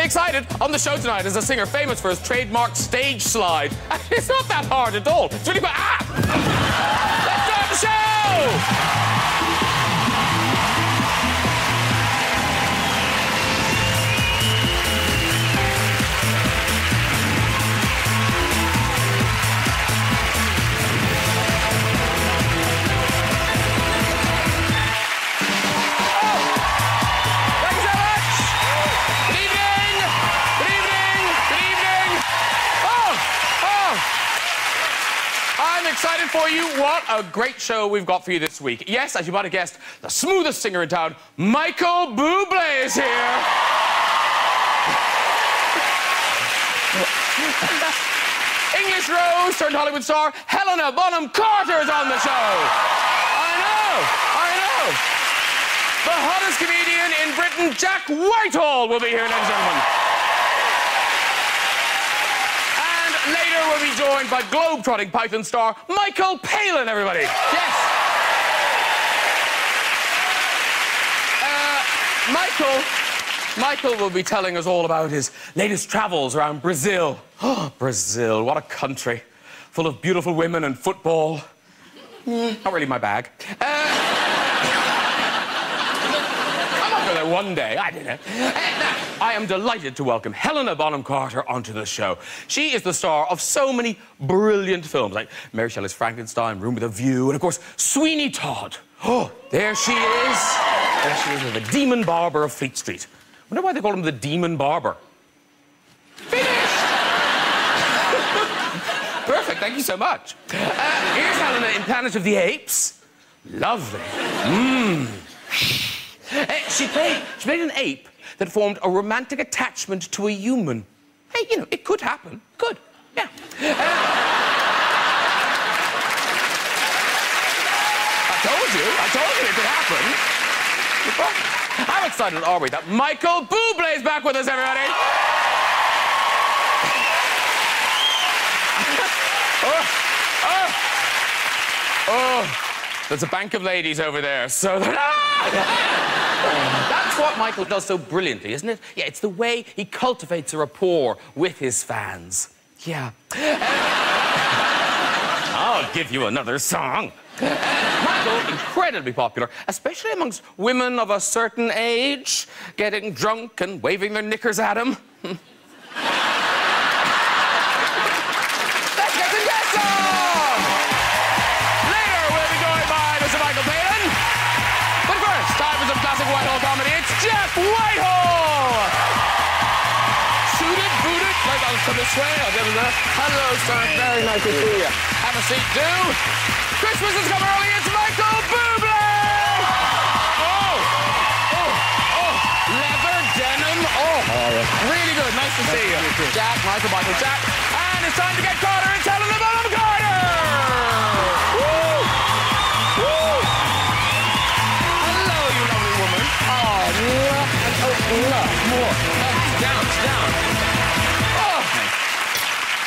excited. On the show tonight is a singer famous for his trademark stage slide. It's not that hard at all. It's really quite... Let's start the show! Excited for you. What a great show we've got for you this week. Yes, as you might have guessed, the smoothest singer in town, Michael Buble, is here. English Rose turned Hollywood star Helena Bonham Carter is on the show. I know. The hottest comedian in Britain, Jack Whitehall, will be here, ladies and gentlemen. Later, we'll be joined by globe-trotting Python star Michael Palin, everybody. Yes. Michael will be telling us all about his latest travels around Brazil. Oh, Brazil, what a country. Full of beautiful women and football. Not really my bag. I'll go there one day, I don't know. I am delighted to welcome Helena Bonham Carter onto the show. She is the star of so many brilliant films, like Mary Shelley's Frankenstein, Room with a View, and, of course, Sweeney Todd. Oh, there she is. There she is, the demon barber of Fleet Street. Wonder why they call him the demon barber. Finished! Perfect, thank you so much. Here's Helena in Planet of the Apes. Lovely. She played an ape that formed a romantic attachment to a human. Hey, you know, it could happen. Could, yeah. I told you it could happen. How excited are we that Michael Buble is back with us, everybody? There's a bank of ladies over there, so... That's what Michael does so brilliantly, isn't it? Yeah, it's the way he cultivates a rapport with his fans. Yeah. I'll give you another song. Michael, incredibly popular, especially amongst women of a certain age, getting drunk and waving their knickers at him. Let's get the yes song! Later, we'll be joined by Mr. Michael Palin. But first, time for some classic Whitehall comedy. It's Jack Whitehall! Suited, booted, like I'll come this way, I'll give him that. Hello, sir. Very nice to see you. Have a seat, do. Christmas has come early. It's Michael Buble! Leather, denim. Really good. Nice to see you. Jack, Michael, Jack. And it's time to get Carter. It's Helena Bonham Carter! Woo! Woo! Hello, you lovely woman. More. Down.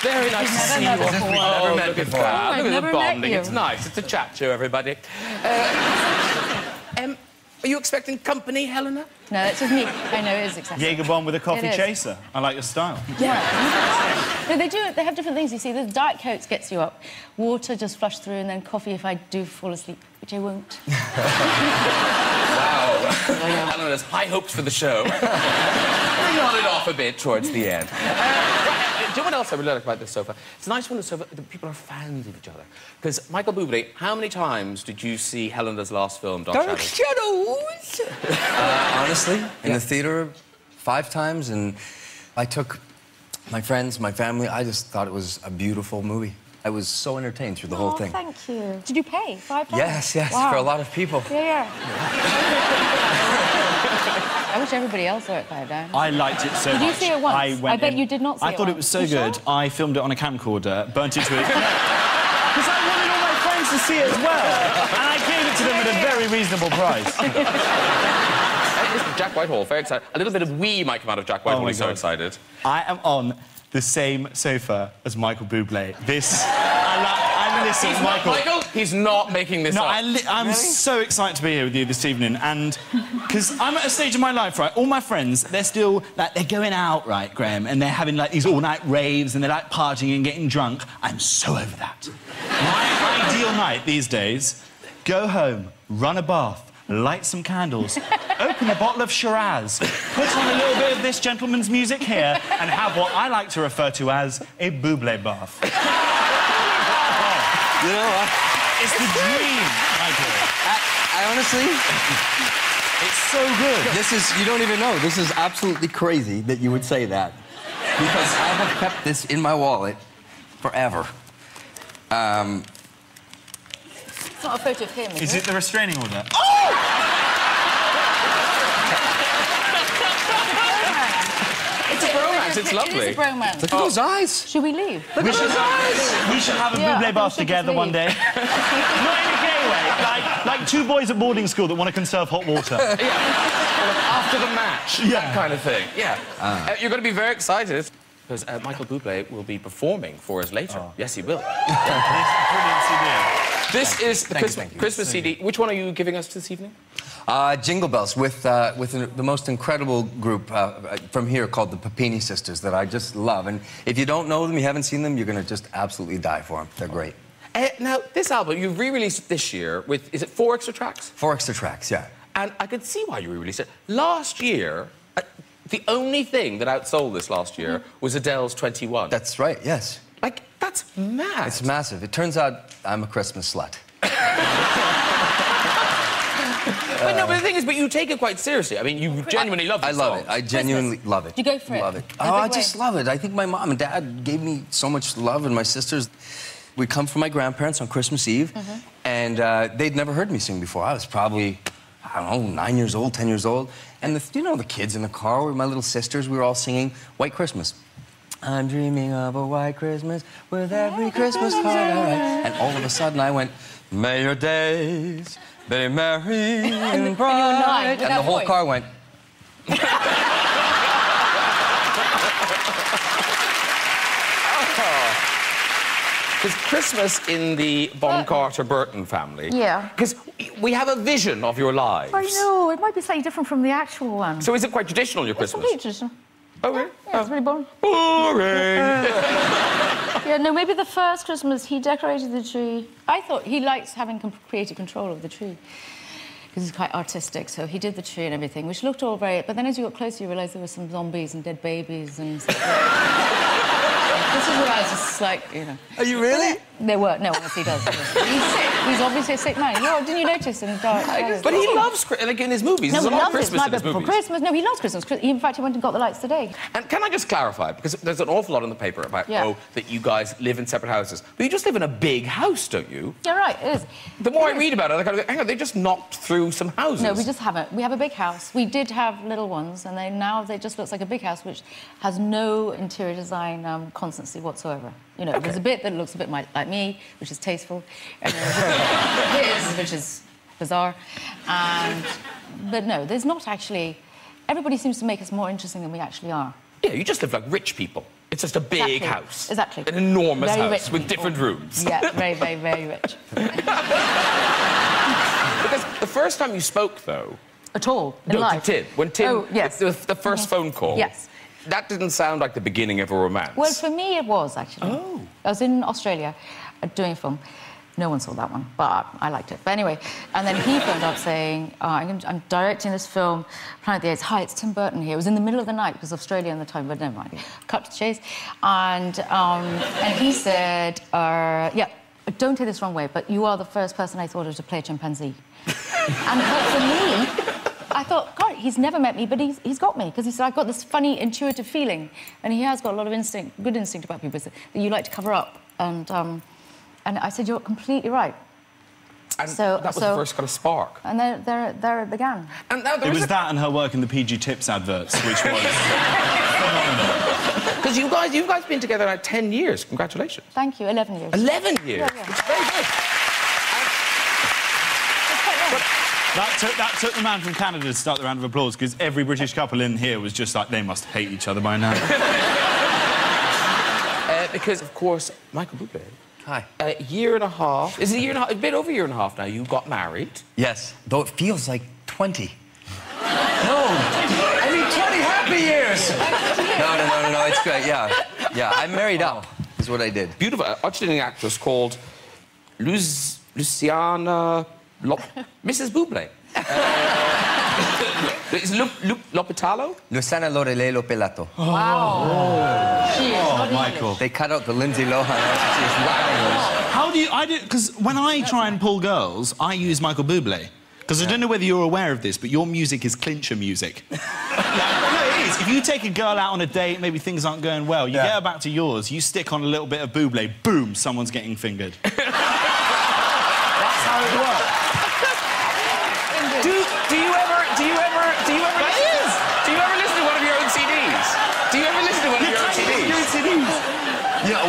Very nice to see you. Never met before. Look at the bonding. It's nice. It's a chat show, everybody. Are you expecting company, Helena? No, it's just me. I know, it is excessive. Jaeger bomb with a coffee chaser. I like your style. Yeah. No, they have different things, you see. The Diet Cokes gets you up. Water just flush through, and then coffee if I do fall asleep, which I won't. Wow. Helena's high hopes for the show. We nodded off a bit towards the end. Do you know what else I really like about this sofa? It's nice when the people are fans of each other. Because, Michael Buble, how many times did you see Helena's last film, Dark Shadows? Honestly, in the theater 5 times, and I took my friends, my family. I just thought it was a beautiful movie. I was so entertained through the whole thing. Thank you. Did you pay 5 times? Yes, wow. For a lot of people. Yeah. I wish everybody else saw it 5 times. I liked it so much. Did you see it once? I bet you did not see it. I thought it was so good. Sure? I filmed it on a camcorder, burnt it to it. Because I wanted all my friends to see it as well. And I gave it to them at a very reasonable price. Jack Whitehall, very excited. A little bit of wee might come out of Jack Whitehall. He's so excited. I am on the same sofa as Michael Buble. This... I listen, He's Michael. Michael, he's not making this up. I'm so excited to be here with you this evening, and because I'm at a stage in my life, right? All my friends, they're still like they're going out, right, Graham, and they're having like these all-night raves, and they're like partying and getting drunk. I'm so over that. My ideal night these days: go home, run a bath, light some candles, open a bottle of Shiraz, put on a little bit of this gentleman's music here, and have what I like to refer to as a Buble bath. You know, It's the dream, Michael. I honestly... It's so good. This is... You don't even know. This is absolutely crazy that you would say that. Because I have kept this in my wallet forever. It's not a photo of him, Is it the restraining order? It's a bromance, it's lovely. It is a bromance. Look at those eyes. Should we leave? We should have a Buble bath together one day. Not in a gay way, like two boys at boarding school that want to conserve hot water. After the match, that kind of thing. Yeah. You're going to be very excited because Michael Buble will be performing for us later. Yes, he will. Brilliant CD. This is the Thank you. Christmas CD. Which one are you giving us this evening? Jingle Bells with the most incredible group from here called the Papini Sisters that I just love. And if you don't know them, you haven't seen them, you're going to just absolutely die for them. They're great. Now, this album, you've re-released it this year with, is it 4 extra tracks? 4 extra tracks, yeah. And I could see why you re-released it. Last year, the only thing that outsold this last year was Adele's 21. That's right, yes. Like, that's mad. It's massive. It turns out I'm a Christmas slut. But no, but the thing is, but you take it quite seriously. I mean, you genuinely love it. I love it. I genuinely love it. You go for it. Love it. In a Oh, I big just way. love it. I think my mom and dad gave me so much love, and my sisters. We come from my grandparents on Christmas Eve, and they'd never heard me sing before. I was probably, I don't know, 9 years old, 10 years old. And you know, the kids in the car were my little sisters. We were all singing White Christmas. I'm dreaming of a white Christmas with every Christmas card. And all of a sudden I went, may your days be merry and bright. And the whole car went. Because Christmas in the Bonham Carter Burton family. Yeah. Because we have a vision of your lives. I know, it might be slightly different from the actual one. So is it quite traditional, your It's Christmas? completely traditional. Oh, really? Yeah, it's really boring. Boring. Yeah, no, maybe the first Christmas he decorated the tree. I thought he likes having creative control of the tree because he's quite artistic, so he did the tree and everything, which looked all very... But then as you got closer, you realised there were some zombies and dead babies and stuff like that. This is where I was just like, you know... Are you really? There were. No, honestly, he does. He's sick. He's obviously a sick man. No, didn't you notice in Dark? But he loves, like in his movies, No, there's a he lot of loves it. Christmas in his For movies. Christmas. No, he loves Christmas. In fact, he went and got the lights today. And can I just clarify, because there's an awful lot in the paper about, Yeah. oh, that you guys live in separate houses. But you just live in a big house, don't you? You're right, it is. The more I read about it, I kind of go, hang on, they just knocked through some houses. No, we just haven't. We have a big house. We did have little ones, and now they just looks like a big house, which has no interior design constancy whatsoever. You know, there's a bit that looks a bit like me, which is tasteful, and there's a bit his, which is bizarre. But no, there's not actually... Everybody seems to make us more interesting than we actually are. Yeah, you just live like rich people. It's just a big house. Exactly. An enormous Very house rich with people. different rooms. Yeah, very, very, very rich. Because the first time you spoke, though... At all, in No, life. to Tim. When Tim... Oh, yes. The first phone call. Yes. That didn't sound like the beginning of a romance. Well, for me, it was, actually. Oh. I was in Australia doing a film. No one saw that one, but I liked it. But anyway, and then he phoned up saying, I'm directing this film, Planet of the Apes. Hi, it's Tim Burton here. It was in the middle of the night, because Australia at the time, but never mind. Cut to the chase. And he said, yeah, don't take this the wrong way, but you are the first person I thought of to play a chimpanzee. And for me... I thought, God, he's never met me, but he's got me. Because he said, I've got this funny, intuitive feeling. And he has got a lot of instinct, good instinct about people that you like to cover up. And I said, you're completely right. And that was the first kind of spark. And there it began. And now It was that and her work in the PG Tips adverts, which was phenomenal. Because you guys been together now 10 years. Congratulations. Thank you, 11 years. 11 years? Yeah. Which is very good. That took the man from Canada to start the round of applause, because every British couple in here was just like, they must hate each other by now. Because, of course, Michael Buble Hi. A year and a half. Is it a year and a half? A bit over a year and a half now. You got married. Yes, though it feels like 20. No, I mean 20 happy years. No, it's great, yeah. Yeah, I married up, is what I did. Beautiful. I watched an actress called Luciana... Mrs. Buble. Is Lopetalo? Luciana Lorelelo Pelato. Wow. She is not Michael. They cut out the Lindsay Lohan. How do you... Because when I try and pull girls, I use Michael Buble. Because I don't know whether you're aware of this, but your music is clincher music. No, it is. If you take a girl out on a date, maybe things aren't going well, you get her back to yours, you stick on a little bit of Buble, boom, someone's getting fingered. That's how it works. Do you ever listen to one of your own CDs? Do you ever listen to one of your own CDs? You know,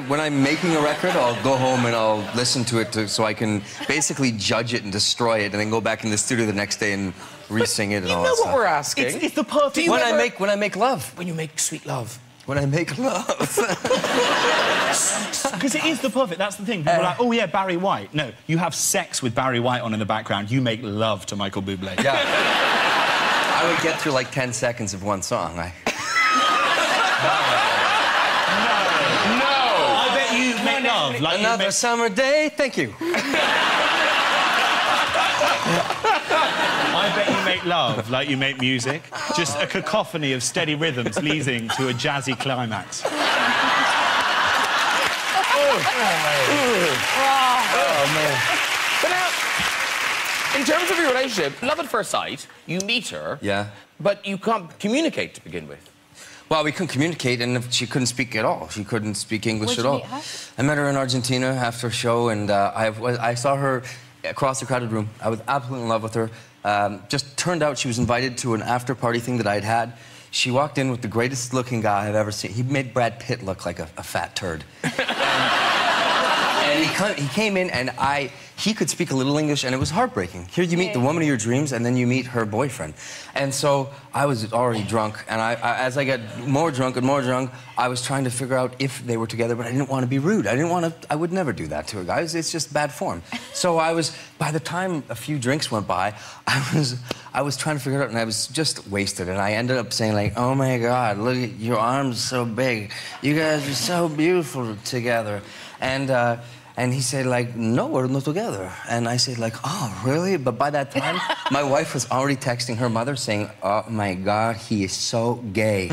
when I'm making a record, I'll go home and I'll listen to it so I can basically judge it and destroy it, and then go back in the studio the next day and re-sing it and all that stuff. You know what we're asking? It's the perfect... When I make love. When you make sweet love. When I make love. Because it is the perfect, that's the thing. People are like, oh, yeah, Barry White. No, you have sex with Barry White on in the background. You make love to Michael Buble. Yeah. I would get through like 10 seconds of one song. No. I bet you make love. Like Another summer day, thank you. I bet you make love like you make music. Just a cacophony of steady rhythms leading to a jazzy climax. Oh, man. But now, in terms of your relationship, love at first sight, you meet her. Yeah. But you can't communicate to begin with. Well, we couldn't communicate, and she couldn't speak at all. She couldn't speak English Where'd at you all. meet her? I met her in Argentina after a show, and I saw her across the crowded room. I was absolutely in love with her. Just turned out she was invited to an after-party thing that I'd had. She walked in with the greatest-looking guy I've ever seen. He made Brad Pitt look like a fat turd. And he came in, and he could speak a little English, and it was heartbreaking. Here you meet the woman of your dreams, and then you meet her boyfriend. And so I was already drunk, and as I got more drunk and more drunk, I was trying to figure out if they were together, but I didn't want to be rude. I would never do that to a guy. It's just bad form. So by the time a few drinks went by, I was trying to figure it out, and I was just wasted. And I ended up saying, like, oh, my God, look at your arms so big. You guys are so beautiful together. And he said, like, no, we're not together. And I said, like, oh, really? But by that time, my wife was already texting her mother saying, oh, my God, he is so gay.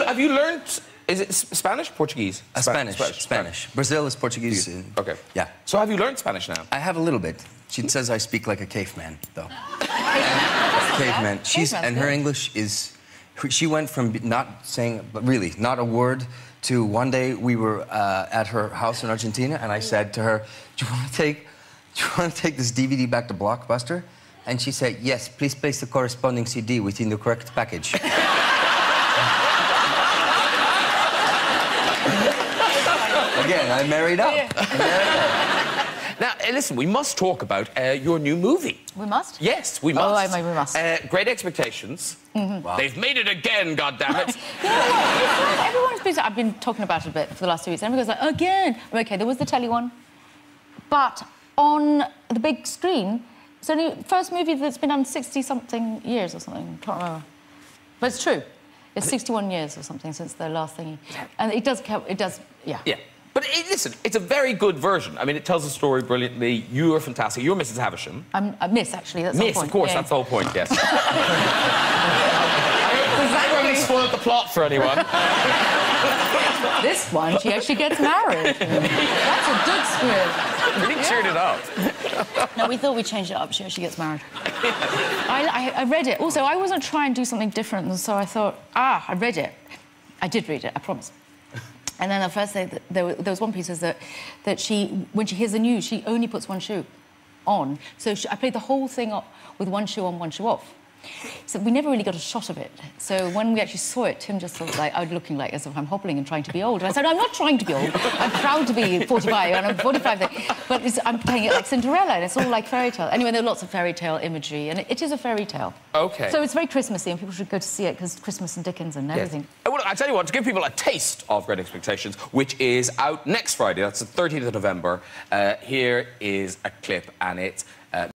Have you learned... Is it Spanish or Portuguese? Spanish. Brazil is Portuguese. Okay. Yeah. So have you learned Spanish now? I have a little bit. She says I speak like a caveman, though. Caveman. And her English is... She went from not saying, but really, not a word, to one day we were at her house in Argentina, and I said to her, do you want to take this DVD back to Blockbuster? And she said, yes, please place the corresponding CD within the correct package. Again, I married up. Now, listen, we must talk about your new movie. We must? Yes, we must. Oh, we must. Great Expectations. Wow. They've made it again, goddammit. You know what? Everyone's been... I've been talking about it a bit for the last 2 weeks, and everyone's like, again. OK, there was the telly one. But on the big screen, it's only the first movie that's been done 60-something years or something. I can't remember. But it's true. It's 61 years or something since the last thing. And it does... Yeah. Yeah. But listen, it's a very good version. I mean, it tells the story brilliantly. You are fantastic. You're Mrs. Havisham. I'm a Miss, actually. That's the whole point. Of course, that's the whole point, yes. Does that really spoil the plot for anyone? This one, she actually gets married. That's a good script. Really cheered it up. No, we thought we'd change it up. She actually gets married. I read it. Also, I wasn't trying to do something different, and so I thought, I read it. I did read it, I promise. And then the first day, there was one piece is that she, when she hears the news, she only puts one shoe on. So I played the whole thing up with one shoe on, one shoe off. So we never really got a shot of it. So when we actually saw it, Tim just thought like I was looking like as if I'm hobbling and trying to be old. And I said, I'm not trying to be old. I'm proud to be 45, and I'm 45. But I'm playing it like Cinderella, and it's all like fairy tale. Anyway, there are lots of fairy tale imagery, and it is a fairy tale. OK. So it's very Christmassy, and people should go to see it because Christmas and Dickens and everything. Yes. Well, I tell you what, to give people a taste of Great Expectations, which is out next Friday, that's the 13th of November, here is a clip, and it's